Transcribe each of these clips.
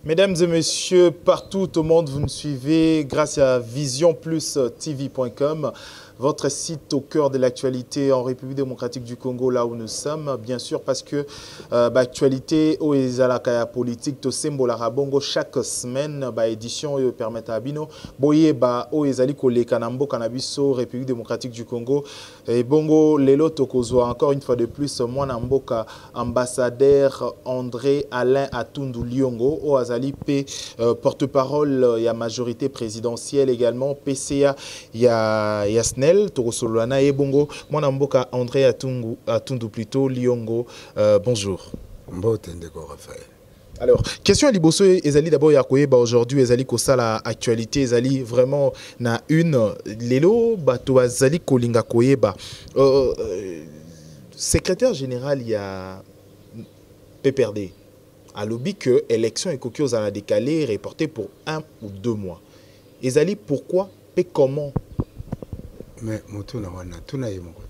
Mesdames et messieurs, partout au monde, vous nous suivez grâce à visionplustv.com, votre site au cœur de l'actualité en République démocratique du Congo, là où nous sommes. Bien sûr, parce que l'actualité au ezalaka politique, to sembola rabongo chaque semaine, édition permet à bino, boye au ezali kole kanambo kanabiso République démocratique du Congo. Et bongo lelo tokozwa encore une fois de plus moi namboka ambassadeur André Alain Atundu Liongo au azali P porte-parole ya majorité présidentielle également PCA ya Snell Torosolana et bongo moi namboka André Atundu plutôt Liongo. Bonjour. Alors, question à Liboso, Ezali d'abord Yakoyeba aujourd'hui, Ezali Kosala actualité, Ezali vraiment na une, Lelo, Bato Ezali Kolinga Koyeba. Secrétaire général, il y a PPRD. À lobby que l'élection est coquille aux décalé, reportée pour 1 ou 2 mois. Ezali, pourquoi et comment? Mais Moutouna Wana, Tuna Yemokot.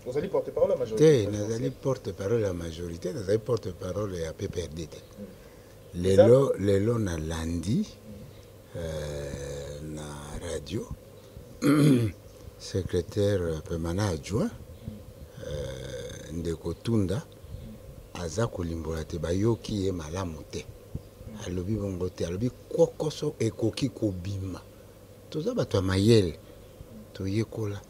Vous allez porter-parole à la majorité? Vous allez porte-parole à la majorité, vous allez porte-parole à PPRD. Lelo na lundi, na radio, secrétaire permanent adjoint, Ndeko Tunda, aza kolimbola te bayoki ye malamu te. Alobi bongo te, alobi kokoso ekoki kobima. Toza bato mayele, toyekola.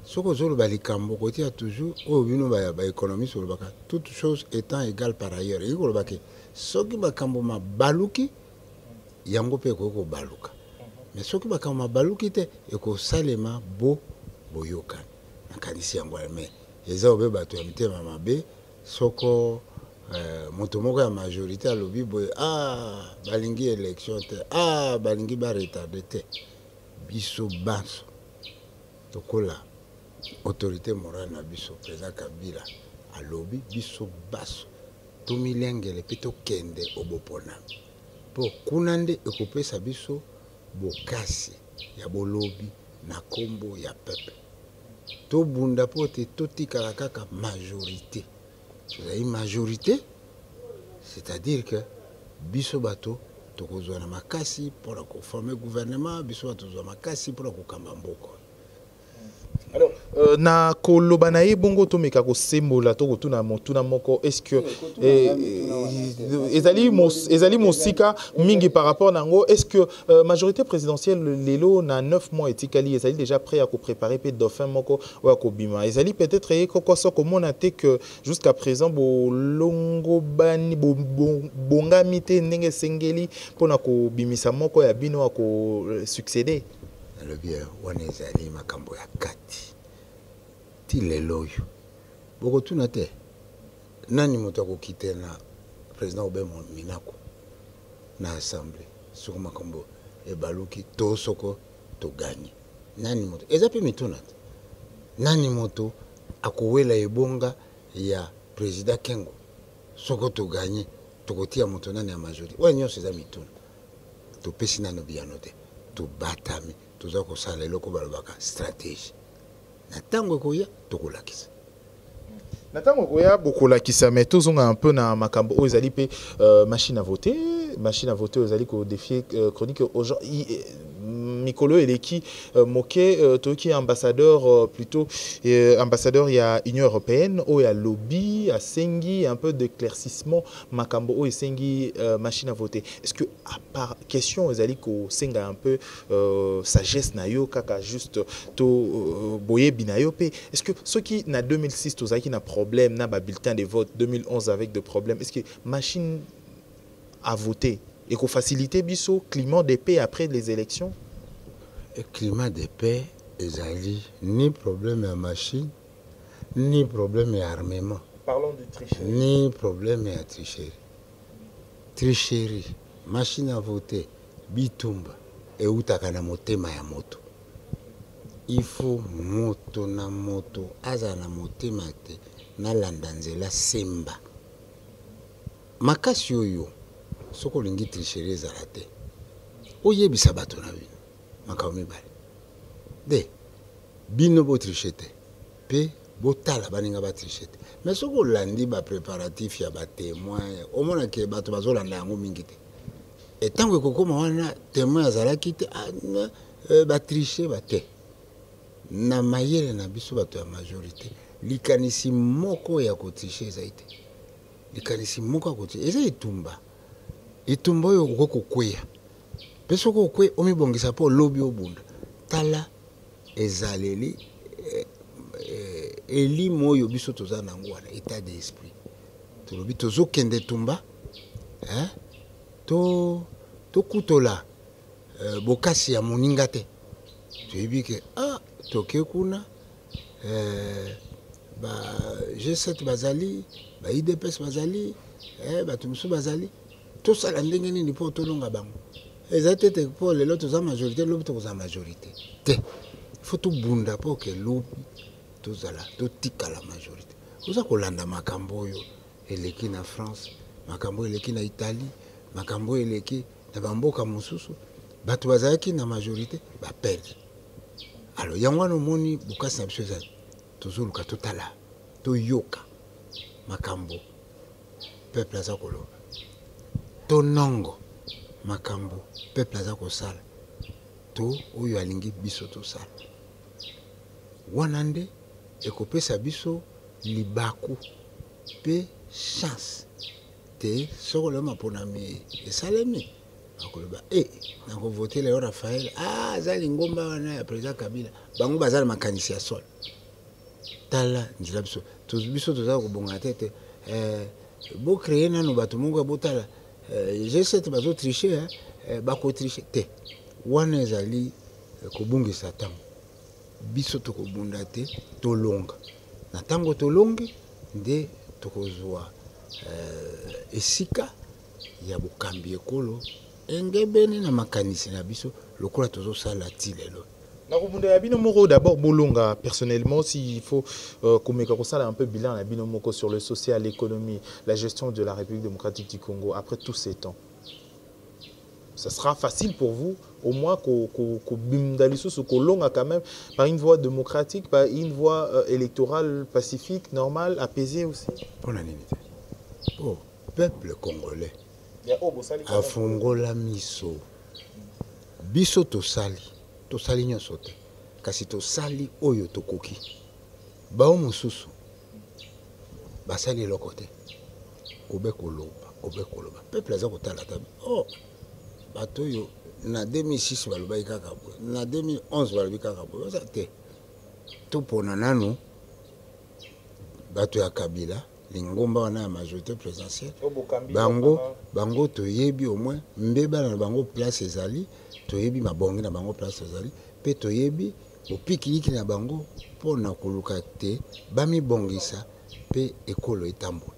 Soko zolo balikambo kote a toujours o bino ba économie sur le baka. Toutes choses étant égales par ailleurs. Il ko baka soki bakambo ma baluki yango pe ko baluka. Mais soki bakambo ma baluki te e ko salema boyoka. Nakanisi yango mais eza obe bato ya mitema mabe soko moto moko ya majorité alobi boy balingi élection te balingi ba retardé te. Biso banso. Tokola autorité morale na biso président Kabila a lobby biso baso to milengele peto kende obopona po kunande ekopesa biso bokasi ya bolobi na kombo ya peuple to bunda pote to tikala kaka majorité une majorité c'est-à-dire que biso bato tokozwa na makasi pour former gouvernement biso bato zwa makasi pour kokamba mboko. Alors, na kolobana ye bongo to meka ko sembola to kotuna motuna moko est-ce que ezali mosika mingi par rapport nango est-ce que majorité présidentielle lelo na 9 mois etikali ezali déjà prêt à ko préparer pe dauphin moko ou ko bima ezali peut-être ye kokoso komona te que jusqu'à présent bo longo bani bonga mité ndenge sengeli pona ko bimisa moko ya bino ko succéder. Le bien, on est allé makambo ya kati. Ti lelo yo. Boko tunate. Nani moto ko quitter na président Obama Minako na assemblée. Soko makambo e baluki to soko to gagner. Nani moto. Ezapi mitunate. Nani moto akowela ebonga ya président Kengo. Soko to gagner. To kotia moto nani ya majorité. Wa nyonso eza mituna. To pesi nano bianote. To batami. Tout ça, ça les locaux balbaka stratégie. Natango koya tokolakisa. Natango koya bokolakisa mais tous on a un peu na makambo aux ali pe machine à voter aux ali ko défier chronique aujourd'hui Mikolo Eleki moqué toki ambassadeur plutôt ambassadeur il y a Union européenne ou il y a lobby à Sengi un peu d'éclaircissement makambo ou Sengi machine à voter. Est-ce que à part question aux ali ko senga un peu sagesse na yo kaka juste to boye binayo pe est-ce que ceux qui na 2006 to zaki na problème na ba bulletin de vote 2011 avec des problèmes est-ce que machine à voter et qu'on facilite biso climat de paix après les élections? Le climat de paix ni problème à machine ni problème à armement. Parlons de tricherie. Ni problème à tricherie. Tricherie, machine à voter, bitumba et utakana motema ya moto. Il faut moto na moto azana motema te na landanzela semba. Makasi oyo soko lingi tricherie ezala te oyebisa bato na bino makambo mibale de bino bo triche te pe botala baninga ba triche te mais soko olandi ba préparatif ya ba témoin omona ke bato bazolanda yango mingi te Et tant que kokoma wana témoin azalaki te batriche bate na mayele na biso bato ya majorité likanisi moko ya kotriche eza ite likanisi moko ya kotriche eza etumba oyo okokokweya mpe soki okwe omibongisa mpo olobi obunda tala ezaleli elimo oyo biso toza nango wana état d'esprit tolobi tozokende tumba tokutola bokasi ya moninga te toyebi ke toke kuna ba G7 bazali ba IDPS bazali bato mosusu bazali tosala ndenge nini mpo tolonga bango eza tete mpo lelo toza majorité lobi tokoza majorité te faut tobunda mpo ke lobi tozala totikala majorité oza kolanda makambo oyo eleki na France makambo eleki na Italie makambo eleki na bamboka mosusu bato bazalaki na majorité baperdre alors yango wana omoni bokasi na biso ezali tozoluka totala toyoka makambo peuple aza koloba tonongo makambo peuple aza kosala to oyo alingi biso tosala wana nde ekopesa biso libaku pe chance te soko lelo maponami esalemi akoloba nakovote lelo Raphaël aza lingomba wana ya président Kabila bango baza na makanisi ya sol tala nzela biso toza kobonga tete bocreye nano bato moko botala G7 bazotriche bakotriche te wana ezali kobungisa ntango biso tokobunda te tolonga na ntango tolongi nde tokozwa esika ya bokambi ekolo engebeni na makanisi na biso lokola tozosala ti lelo na kobunda ya bino moko d'abord bolonga personnellement s'il faut komeka kosala un peu bilan na bino moko sur le social, l'économie, la gestion de la République démocratique du Congo après tous ces temps. Ça sera facile pour vous au moins kolonga quand même par une voie démocratique, par une voie électorale pacifique, normale, apaisée aussi. Pour la limite. Oh, peuple congolais. Afongola miso. Biso tosali nyonso te. Kasi tosali oyo tokoki. Bao mosusu. Basali eloko te. Obekoloba. Peuple aza kotala tabi. Oh, bato yo na 2006 balobaki kaka boye. Na 2011 balobi kaka boye. Oza te. Topona nanu bato ya Kabila. Lingomba wana ya majorité présidentielle bango toyebi au moins mbeba na bango place ezali toyebi mabongi na bango place ezali pe toyebi opikiliki na bango pona koluka te bamibongisa pe ekolo etambola.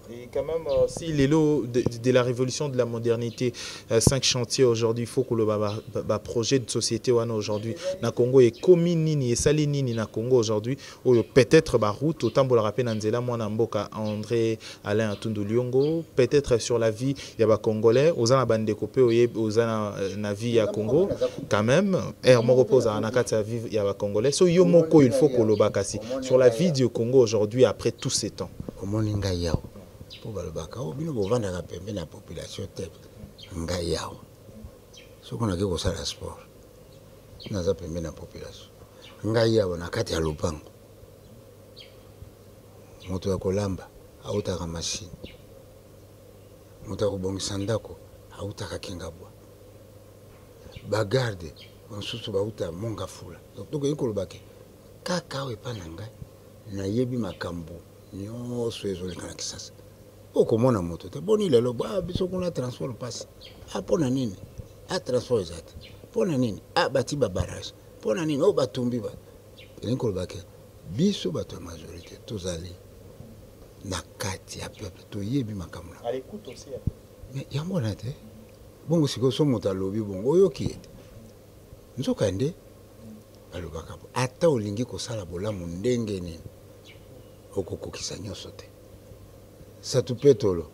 Et quand même, si les lots de la révolution de la modernité, 5 chantiers aujourd'hui, il faut que le projet de société aujourd'hui, na Congo est commis nini et sali nini na Congo aujourd'hui, ou peut-être la route, autant pour le rappeler Nanzela, moi Namboka, André Alain Atundu Liongo, peut-être sur la vie, il y a des Congolais, aux ans bande découpé, aux ans na vie à Congo, quand même, air mon repose à Anakata vie, il y a des Congolais, so yomoko il faut que le bakasi sur la vie du Congo aujourd'hui après tous ces temps. Po balobaka bino bovandaka pembe na population te ngai yawo soko na ke kosala sport naza pembe na population ngai yawo na kati ya lopango moto ya kolamba autaka machine moto ya kobongisa ndako autaka kingabwa bagarde mosusu bauta monga fula donc ekolobake kaka oyo epa na ngai nayebi makambo nyonso ezoleka na Kisasa. Okomona moto te boni lelo biso kuna transport passe pona nini transport ezate pona nini bati ba barrage pona nini batumbi ba elinko bake biso bato majorité tozali na kati ya peuple toyebi makambo à l'écoute aussi mais yango na te bongo siko so moto alobi bongo oyoki ete nzoka nde balobaka ata olingi kosala bolamu ndenge nini okokokisa nyonso te Satu Petolo,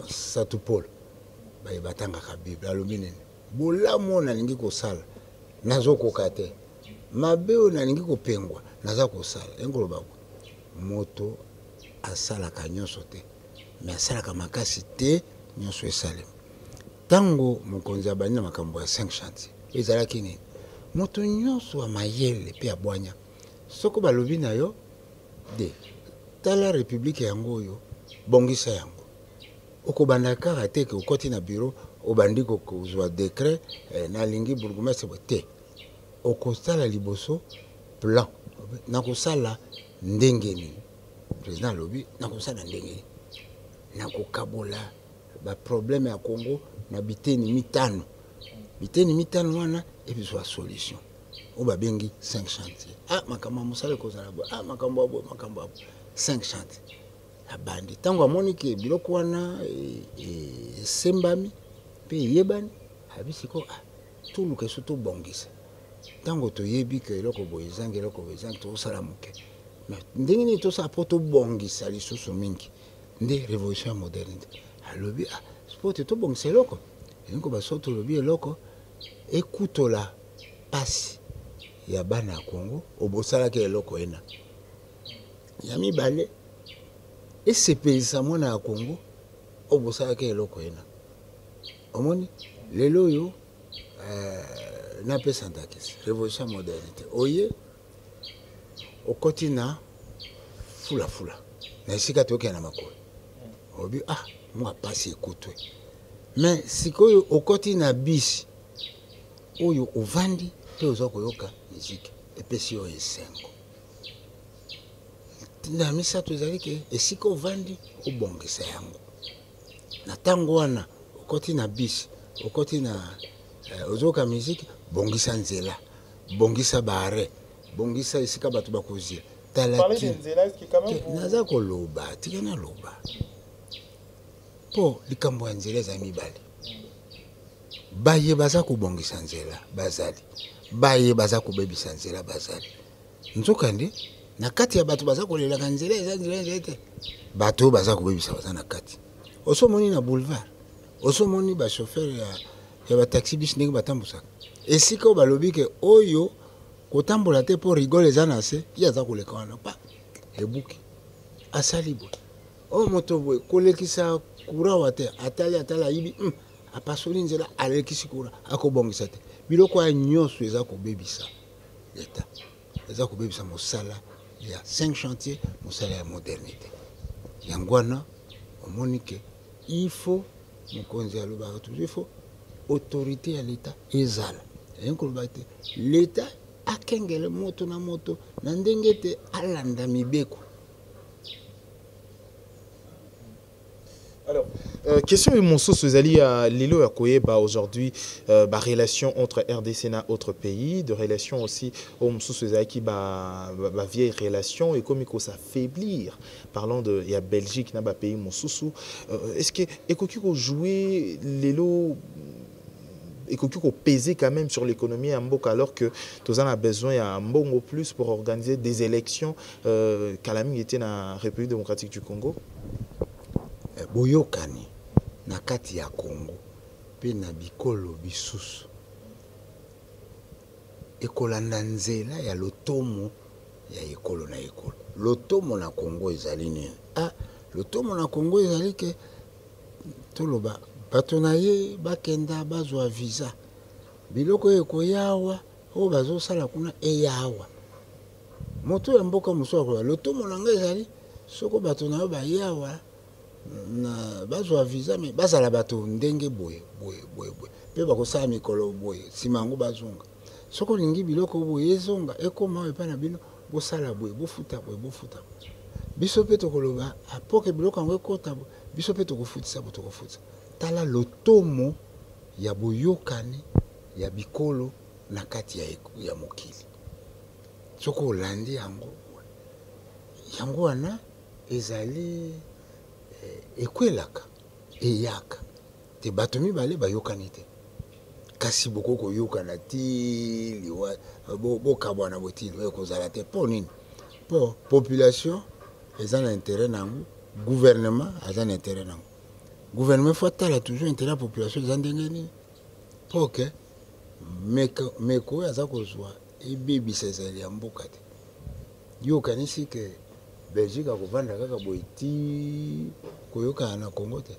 Satu Paul, batanga ka Bible, alumine. Bolamu nalingi kosala, nazo kokate. Mabeo nalingi kopengwa, naza kosala. Engolo bako. Moto asala ka nyonso te. Mais asala ka makasi te nyonso esalemi ntango mokonzi abandi na makambo ya 5 chantier ezalaki nini moto nyonso ya mayele mpe abwanya soko balobi na yo de tala république yango oyo bongisa yango okobanda kaka te ke okoti na bureau obandi kozwa décret nalingi bourgmestre te okosala liboso plan nakosala ndenge nini président alobi nakosala ndenge nini nakokabola baproblème ya Congo na biteni mitano wana ebizwa solution oyo babengi 5 chantier makambo ya mosala ekozala boye makambo ya 5 chantier abandi ntango amoni ke biloko wana esembami mpe eyebani abisiko toluka eso tobongisa ntango toyebi ke eloko boye ezangi eloko boye ezangi tokosala moke ndenge nini tosala mpo tobongisa lisusu mingi nde révolution ya modernité alobi spo te tobongisa eloko elingo baso tolobi eloko ekutola pasi ya bana ya Congo obosalaki eloko ena ya mibale esepelisa mwana ya Congo obosalaki eloko ena omoni lelo oyo napesa ndakisi révolution ya modernité oye okoti na fulafula na esika tokena makolo obi mwa pasi ekutwe mais sikoyo okoti na bisi oyo ovandi te oza koyoka miziki epesi oyo esengo na misato ezali ke esika ovandi obongisa yango na ntango wana okoti na bisi okoti na ozoyoka miziki bongisa nzela bongisa bare bongisa esika bato bakozia tala ti naza koloba tika naloba mpo likambo ya nzela eza mibale baye baza kobongisa nzela bazali baye baza kobebisa nzela bazali nzokande na kati ya bato baza kolelaka nzela eza nzela te bato baza kobebisa baza na kati osomoni na boulevard osomoni bachauffeur ya bataxi bis ndenge batambusaka esika oyo balobi ke oyo kotambola te mpo rigole eza na se ye aza koleka wana pa ebuki asali boye oyo moto boye kolekisa kura wa te atali ayibi apasoli nzela alekisi kura akobongisa te biloko ya nyonso eza kobebisa leta eza kobebisa mosala ya 5 chantier mosala ya modernité yango wana omoni ke il faut mokonzi alobaka toujours il faut autorité ya leta ezala enkoloba te leta akengele moto na moto na ndenge te alanda mibeko. Alors, question Monso Sozali à Lilo Akoyeba aujourd'hui, relation entre RDC et autres pays, de relation aussi au Monso Sozali qui vieille relation et comme il faut s'affaiblir. Parlant de la Belgique, n'a pas pays Monso. Est-ce que Ekokiko jouer Lilo Ekokiko peser quand même sur l'économie à Mboka alors que tous en a besoin à Mbongo plus pour organiser des élections Kalami était dans la République démocratique du Congo? Boyokani na kati ya Congo pe na bikolo bisusu ekolanda nzela ya lotomo ya ekolo na ekolo lotomo na Congo ezali nini lotomo na Congo ezali ke toloba bato na ye bakenda bazwa visa biloko ekoyawa o bazosala kuna eyawa moto ya mboka mosusu lotomo na ngai ezali soko bato na yo bayawa na bazwa visa me bazala bato ndenge boye pe bakosala mikolo boye simango bazonga soko lingi biloko boye ezonga ekoma epa na bino bosala boye bofuta biso pe tokoloba apoke biloko yango ekota biso pe tokofutisa tala lotomo ya boyokani ya bikolo na kati ya mokili soko olandi yango wana ezali ekwelaka eyaka te bato mibale bayokani te kasi boko koyokana ti liwa bokabwana botili ekozala te mpo nini mpo population eza na intérêt nango gouvernement aza na intérêt nango gouvernement faut atala toujours intérêt ya population eza ndenge nini mpo ke meko oyo aza kozwa ebebisa ezali ya mboka te yokanisi ke Belgique akovanda kaka boye ti koyokana na Congo te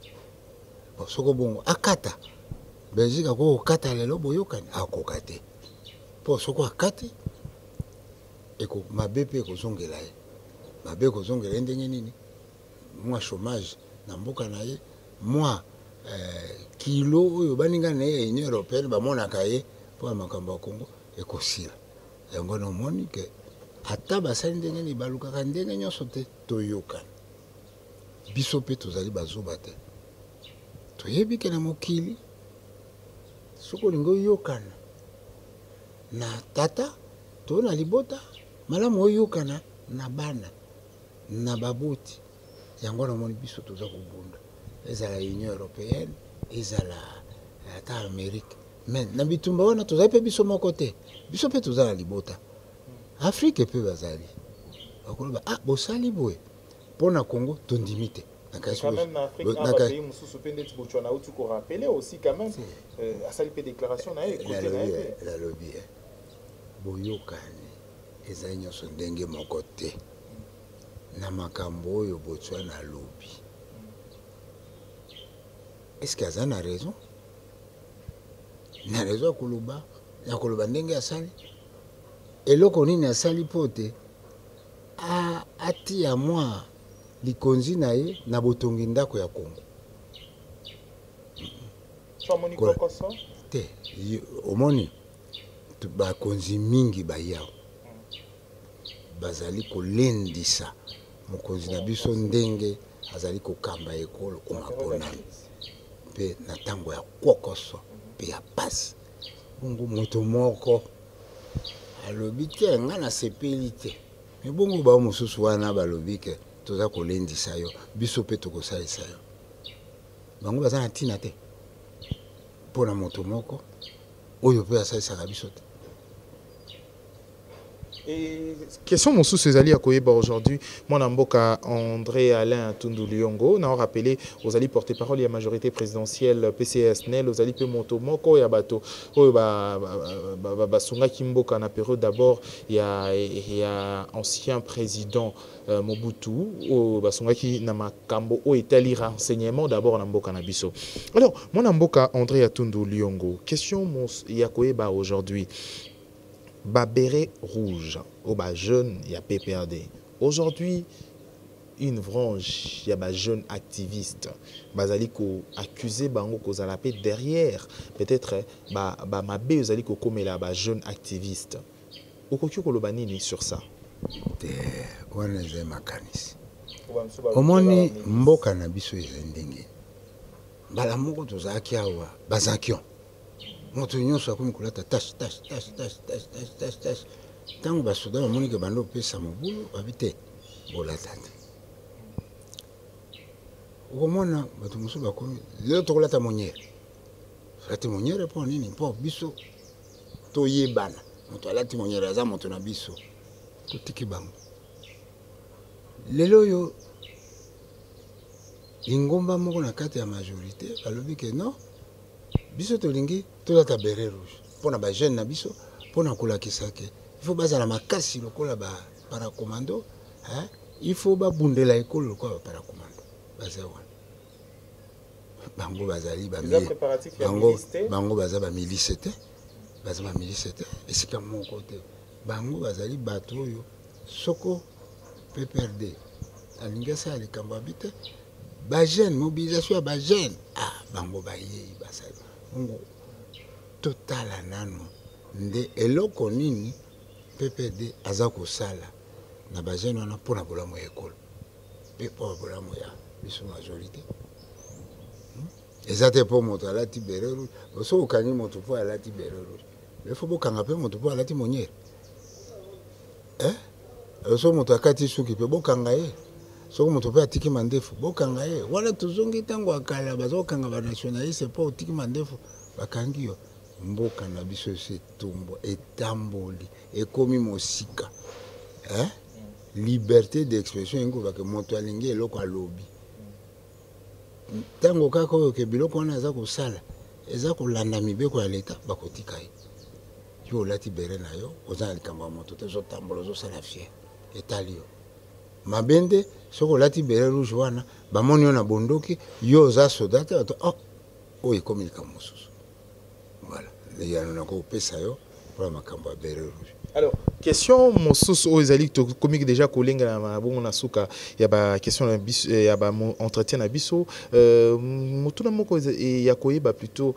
soko bongo akata Belgique ako kata lelo boyokani akoka te po soko akati eko mabe pe kozongela ye mabe kozongela ndenge nini mwa chômage na mboka na ye mwa kilo oyo baninga na ye Union européenne bamonaka ye po makambo ya Congo ekosila yango na moni ke ata basali ndenge nini balukaka ndenge nyonso te toyokana biso pe tozali bazoba te toyebi ke na mokili soko olingi oyokana na tata to na libota malamu oyokana na bana na baboti yango na moni biso toza kobunda ezala Union européenne ezala ata Amérique mais na bitumba wana tozali pe biso moko te biso pe toza na libota Afrique pe bazali bakoloba bosali boye mpo na Congo tondimi te. Quand même, en Afrique, un pays, Botswana, où tu peux rappeler aussi, quand même, à ça, les déclarations, la lobby, boyokani, ezanyo sondenge mokote, na makambo yo Botswana lobby. Est-ce qu'il y a raison? Na raison kuluba, na kuluba ndenge asali. Eloko nini asali pote, ati ya moi. Likonzi na ye na botongi ndako ya Congo. Famoni kokoso? Te, omoni bakonzi mingi bayao. Bazali kolendisa mokonzi na biso ndenge azali kokamba ekolo komaponani. Pe na tango ya kokoso pe ya pasi. Bongo moto moko alobi te nga na sepeli te. Me bongo ba mosusu wana balobi ke toza kolendisa yo biso pe tokosalisa yo bango baza na ntina te mpona moto moko oyo pe asalisaka biso te. Et question mosusu ezali ya koyeba aujourd'hui mwana mboka André Alain Tundu Liongo na rappelé aux alliés porte-parole ya majorité présidentielle PCS nel aux alliés pe moto moko ya bato oyo basungaki mboka na période d'abord ya ancien président Mobutu oyo basungaki na makambo oyo etali renseignement d'abord na mboka na biso. Alors mwana mboka André Tundu Liongo, question ya koyeba aujourd'hui Babéré rouge, au bas jeune, il y a PPRD. Aujourd'hui, une branche, il y a des jeunes activistes. Bazali ko accusé bango ko zalapé derrière. Peut-être mabé bazali ko comme là ba jeune activiste. Okokyo ko lobanini sur ça. Te wana ze makanisi. Omoni mboka na biso ezendenge. Bala moko tozaki awa bazakion. Moto nyonso akomi kolata tash tango basoda bamoni ke bando pesa mobulu babite bolata te okomona bato mosusu bakomi lelo tokolata moniere alati moniere mpo nini mpo biso toyebana moto alati moniere aza moto na biso totiki bango lelo oyo lingomba moko na kati ya majorité balobi ke non biso tolingi tolata beret rouge pona ba jeune na biso pona kolakisa ke il faut bazala makasi lokola ba paracommando il faut ba bundela ekolo lokola ba paracommando bazawa bango bazali ba bango baza ba milice te baza ba milice te esika moko te bango bazali bato oyo soko PPRD alinga sa likambo abite ba jeune mobilisation ba jeune bango ba yei basali bongo totala nano nde eloko nini PPD aza kosala na bajene wana mpona bolamu ya ekolo mpe mpo bolamu ya biso majorité eza te mpo moto alati bere rouge so okangi moto mpo alati bere rouge mais fo bokanga mpe moto mpo alati moniere so moto akati suki mpe bokanga ye soko moto mpe atiki mandefu bokanga ye wana tozongi ntango akala bazokanga banationaliste mpo otiki mandefu bakangi yo mboka na biso esi etumbu etamboli ekomi mosika liberté d'expression engobake moto alingi eloko alobi ntango kaka oyo ke biloko wana aza kosala eza kolanda mibeko ya leta bakotika ye yo olati bere na yo oza na likambo ya moto te ozotambola ozosala fier etali yo mabende soko lati bere rouge wana bamoni yo na bondoki yo za soda te oh oyo ekomi likambo mosusu voilà leyano nakopesa yo mpona makambo ya bere rouge. Alors, question mosusu oyo ezali tokomi déjà kolenga na bongo na suka ya ba question na biso ya ba entretien na biso motuna moko ya koyeba plutôt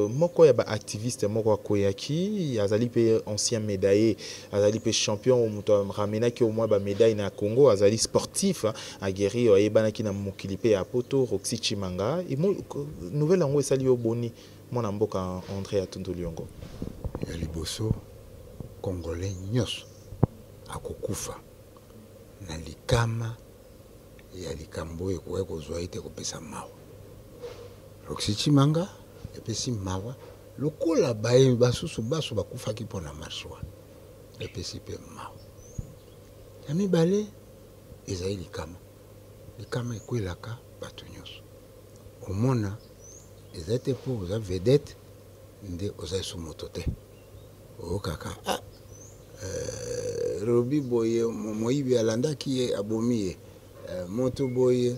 moko ya ba activiste moko akoyaki azali pe ancien médaillé azali pe champion moto ramenaki au moins ba médaille na Congo azali sportif aguerri oyebanaki na mokili pe ya poto Roxy Chimanga et nouvelle yango esali yo boni mwana mboka André Atundu Liongo ya liboso Congolais nyos akokufa na likama ya likambo ekoya kozwa ite kopesa mawa Roxy Chimanga epesi mawa lokola baye basusu baso bakufaki mpona marche wana epesi pe mawa ya mibale ezali likama ekwelaka bato nyonso omona ezali te mpo oza vedette nde oza esu moto te okaka Robi boye moyibi alandaki ye abomi ye moto boye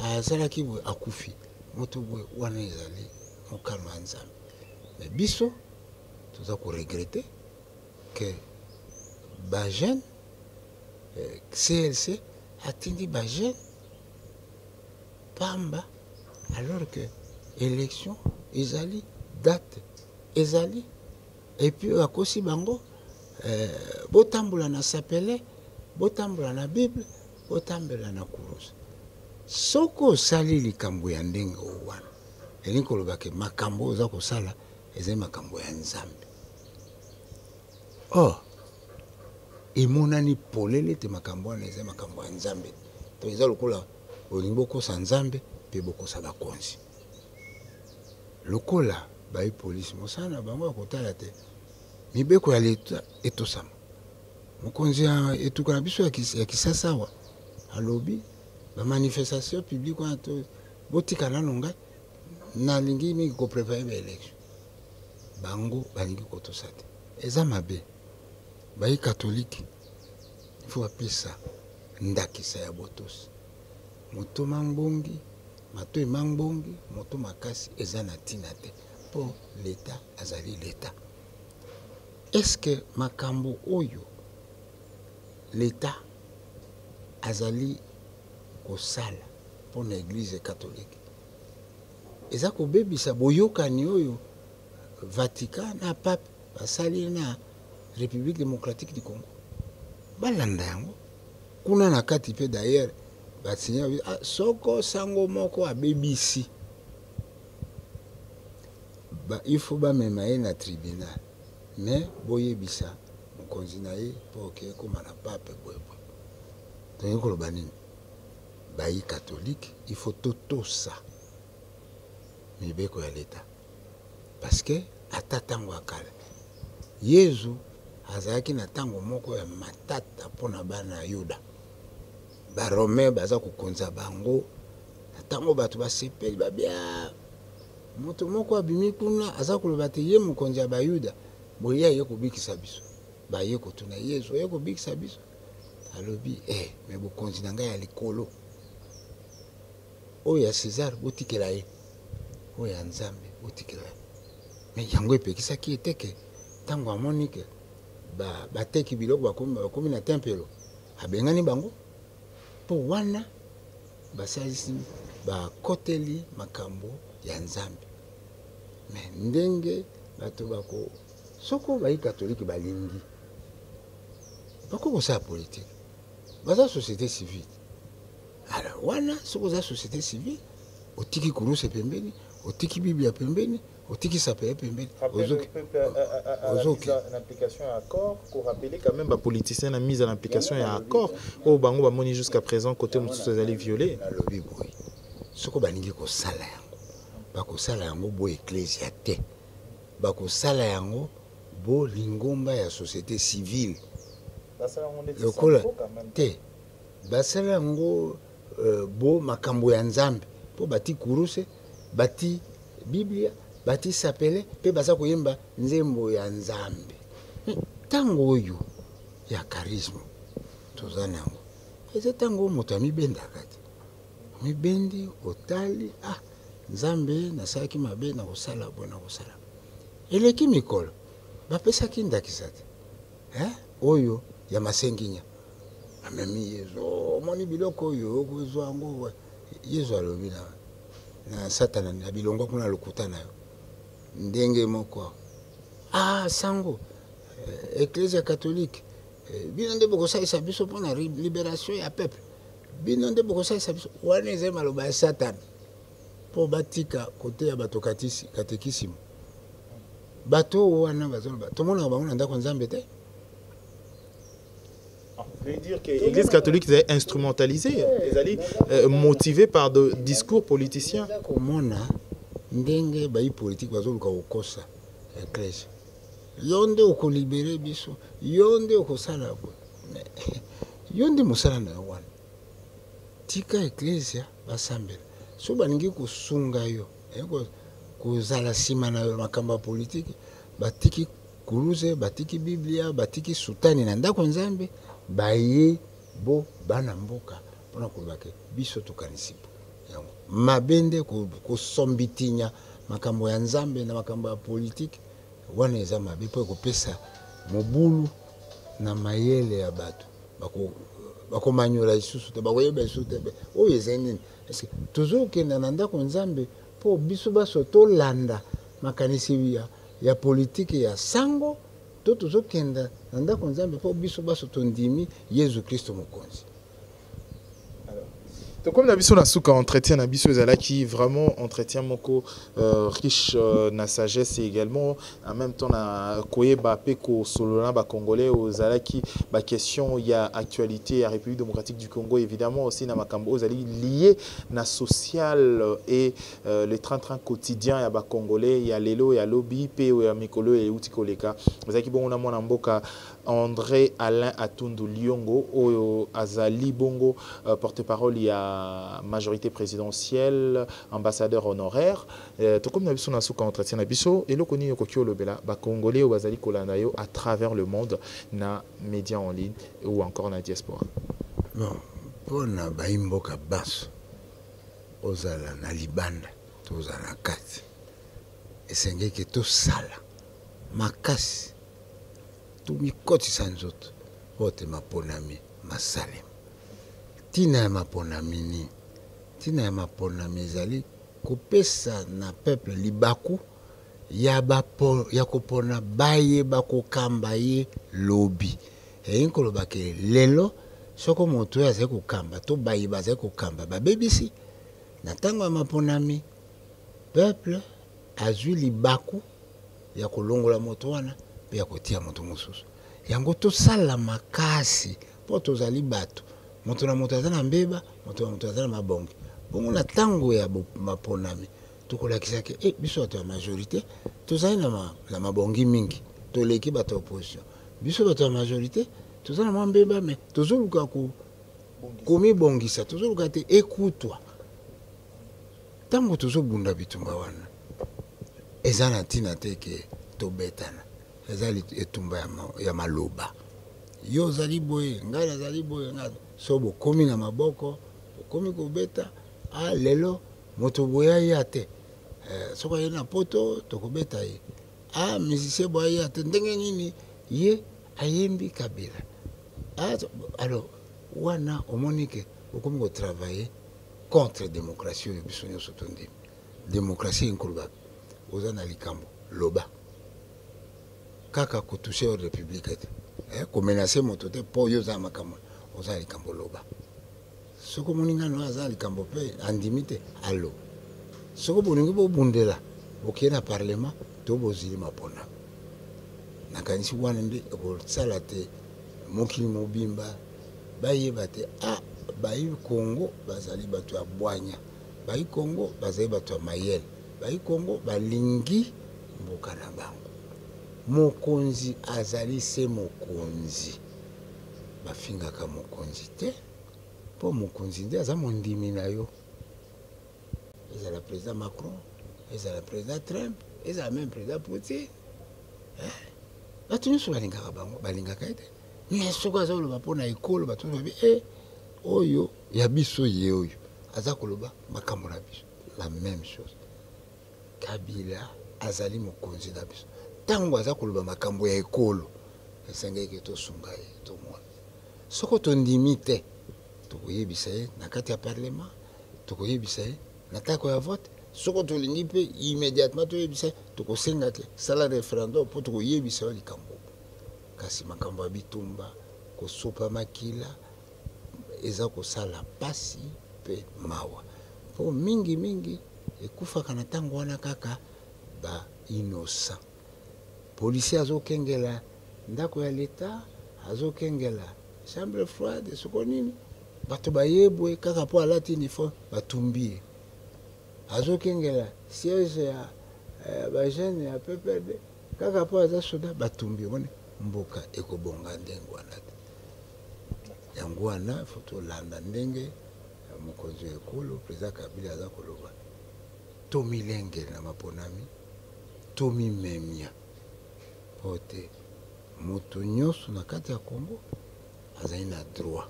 azalaki boye akufi moto boye wana ezali mokano ya Nzambe mais biso toza koregrete ke bajeune CLC atindi bajeune pamba alors que élection ezali date ezali et puis akosi bango botambola na sapele botambola na Bible botambola na kurusi soko osali likambo ya ndenge wana elingi koloba ke makambo oza kosala ezali makambo ya Nzambe emonani polele te makambo wana ezali makambo ya Nzambe to eza lokola olingi bokosa Nzambe mpe bokosa bakonzi lokola bayi polisi mosala na bango ya kotala te mibeko ya leta etosama mokonzi etuka na biso ya Kisasa awa alobi bamanifestation publique wana botika nano ngai nalingi mingi koprepare baélection bango balingi kotosa te eza mabe bayi katolike ifo bapesa ndakisa ya botosi moto mangbongi mato emangbongi moto makasi eza na ntina te mpo leta azali leta. Est-ce que makambo oyo l'État azali kosala pour l'église catholique eza kobebisa boyokani oyo Vatican na pape basali na République démocratique du Congo balanda yango kuna na kati pe d'ailleurs basinya soko sango moko abebisi il faut bamema ye na tribunal mais boyebisa mokonzi na ye mpo okeye koma na pape boyeboye tongi koloba nini bayi catholique il faut totosa mibeko ya leta parce que ata ntango ya kala Yezu azalaki na ntango moko ya matata mpona bana ya Yuda barome baza kokonza bango na ntango bato basepeli babia moto moko abimi kuna aza koloba te ye mokonzi ya bayuda boye aye kobikisa biso baye kotuna Yesu aye kobikisa biso alobi me bokonzi na ngai ya likolo oyo ya César botikela ye oyo ya Nzambe botikela ye me yango epekisaki eteke ntango amoni ke bateki biloko bakomi na tempelo abengani bango mpo wana basalisi bakoteli makambo ya Nzambe me ndenge bato bako soko bayi katolike balingi bako kosala politique baza société civile alors wana soko za société civile otiki kuruse pembeni otiki Biblia pembeni otiki sapele pembeni ozoki en application ya accord pour rappeler quand même ba politicien na mise en application ya accord o bango ba moni jusqu'à présent côté mosusu ezali violé na lobi boy soko balingi kosala yango bakosala yango bo ecclesia te bakosala yango bo lingomba ya société civile lokola te basala yango bo makambo ya Nzambe po bati kuruse bati Biblia bati sapele pe baza koyemba nzembo ya Nzambe tango oyo ya charisme tozana yango eza ntango moto amibendaka te mibendi otali nzambe nasalaki mabe na kosala bo na kosala eleki mikolo bapesaki ndakisa te oyo ya masenginya amemi yezu omoni biloko oyo okozwa yango yezu alobi na satana na bilongo kuna lokuta na yo ndenge moko sango Ecclesia catholique bino nde bokosalisa biso mpona libération ya peuple bino nde bokosalisa biso wana eza maloba ya satana mpo batika kote ya bato katekisimu bato wana bazoloba tomonaka bango na ndako nzambe te. Vous voulez dire que l'Église catholique est instrumentalisée, motivée par des discours politiciens. Komona ndenge bayi politique bazoluka kokosa Ecclesia yonde okolibere biso yonde okosala yonde mosala na wana tika Ecclesia basambela so baningi kosunga yo kozala nsima na makambo politiki batiki kuruze batiki biblia batiki sutani na ndako nzambe baye bo bana mboka mpona kolobake biso tokanisi yango mabende kosombitinya makambo ya nzambe na makambo ya politiki wana eza mabe mpo ekopesa mobulu na mayele ya bato bakomanyola lisusu te bakoyeba lisusu te oyo eza nini eske tozokenda na ndako nzambe mpo biso baso tolanda makanisi ya politiki ya sango to tozokenda na ndako nzambe mpo biso baso tondimi Yesu Kristo mokonzi. Donc comme Nabiso Nasuka entretien Nabiso qui vraiment entretien moko riche na sagesse et également en même temps na koyeba peko solona ba congolais aux qui ba question il y a actualité à République démocratique du Congo évidemment aussi na makambo aux lié na social et les 30 quotidiens ya ba congolais il y a lelo ya lobby pe ya mikolo et utikoleka qui bon na mona mboka André Alain Atundu Liongo oyo azali bongo porte-parole ya majorité présidentielle, ambassadeur honoraire. Tout comme nous avons su entretien nabiso et le koni yokokyo lobela ba congolais ou bazali kolanda yo à travers le monde na médias en ligne ou encore na diaspora. Bon, pona ba imboka baso ozala na libanda tozala na kati. Esengeki to sala makasi tu mikoti sanzoto pote maponami masalem. Tina ya maponami ni tina ya maponami ezali kopesa na peuple libaku ya kopona baye bakokamba ye lobi kolobake lelo soko moto ya zeko kamba to baye bazali kokamba babebisi na tango ya maponami peuple azwi libaku ya kolongola moto wana pe ya kotia moto mosusu yango tosala makasi po tozali bato moto na moto azana mbeba moto na moto azana mabongi bongo na tango ya maponami tokolakisaki biso bato ya majorité tozali na mabongi mingi toleki bato ya opposition biso bato ya majorité tozala mwa mbeba me tozoluka komibongisa tozoluka te ekutwa tango tozobunda bitumba wana eza na ntina te ke tobetana eza etumba ya maloba yo ozali boye ngai nazali boye ngai so bokomi na maboko bokomi kobeta lelo moto boye aya te soko aye na poto tokobeta ye musicien boye aya te ndenge nini ye ayembi Kabila alors wana omoni ke okomi kotravailler contre démocratie oyo biso nyonso tondimi démocratie inkoloba oza na likambo loba kaka kotushe o république te komenase moto te mpo oyo oza makambo oza likambo loba soko moninga no aza likambo mpe andimi te alo soko bolingi bobundela bokie na parlement to bozili mapona nakanisi wana nde ekosala te mokili mobimba bayeba te bayi Congo bazali bato ya bwanya bayi Congo bazali bato ya mayele bayi Congo balingi mboka na bango mokonzi azali se mokonzi bafingaka mokonzi te po mokonzi nde aza mondimi na yo ezala président Macron ezala président Trump ezala même président Poutine bato nyonso balingaka bango balingaka ete mais soko azoloba mpo na ekolo bato babi oyo ya biso ye oyo aza koloba makambo na biso la même chose. Kabila azali mokonzi na biso ntango aza koloba makambo ya ekolo esengeli tosunga ye tomona soko tondimi te tokoyebisa ye na kati ya parlement tokoyebisa ye na tako ya vote soko tolingi mpe immédiatement toyebisa ye tokosenga te sala référendum mpo tokoyebisa yo likambo kasi makambo ya bitumba kosopa makila eza kosala pasi mpe mawa mpo mingi ekufaka na ntango wana kaka ba innocent policier azokengela ndako ya leta azokengela chambre froide soko nini bato bayebwe kaka po alati uniforme batumbi azokengela siège ya bajene ya PPRD kaka po aza soda batumbi one mboka ekobonga ndenge wana te yango wana fo tolanda ndenge mokonzi ekolo président Kabila aza koloba tomilengele na maponami tomimemia po te moto nyonso na kati ya Congo azali na droit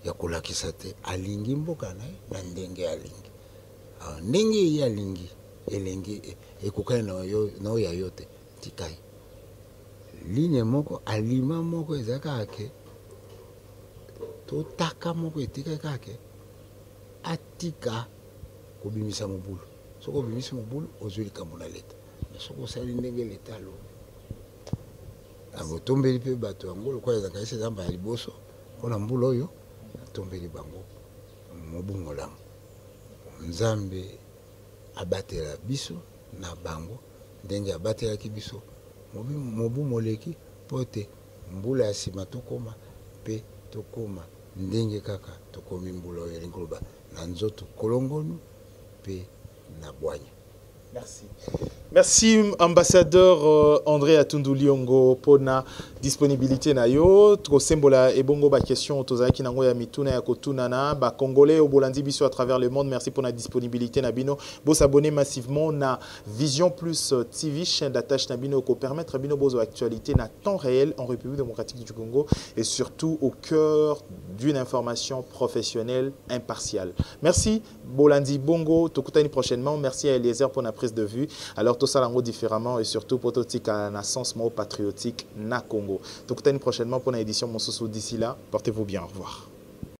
ya kolakisa te alingi mboka na ye na ndenge alingi ndenge ye alingi elengi ekokani na oyo ya yo te tikai ligne moko alima moko eza kaka totaka moko etika kaka atika kobimisa mobulu soko obimisi mobulu ozwi likambo na leta soko osali ndenge leta alo abotombeli mpe bato yango lokola ezaka esi ezamba ya liboso mpona mbula oyo atombeli bango mobungolamu nzambe abatela biso na bango ndenge abatelaki biso mobu moleki mpo te mbula ya nsima tokoma mpe tokoma ndenge kaka tokomi mbula oyo elingi koloba na nzoto kolongonu mpe na bwanya. Merci. Merci ambassadeur André Atundu Liongo pour na disponibilité na yo to sembola ebongo ba question tozaki nango ya mituna ya kotunana ba congolais au bolandi biso à travers le monde. Merci pour la disponibilité na bino. Bo s'abonner massivement na Vision Plus TV chaîne d'attache na bino ko permettre bino bozo actualité na temps réel en République démocratique du Congo et surtout au cœur d'une information professionnelle impartiale. Merci Bolandi Bongo tokutani prochainement. Merci à Eliezer pour la prise de vue. Alors tout ça lango différemment et surtout pour tout un sens patriotique na Congo. Tokutani prochainement pour une édition Monsoso d'ici là. Portez-vous bien. Au revoir.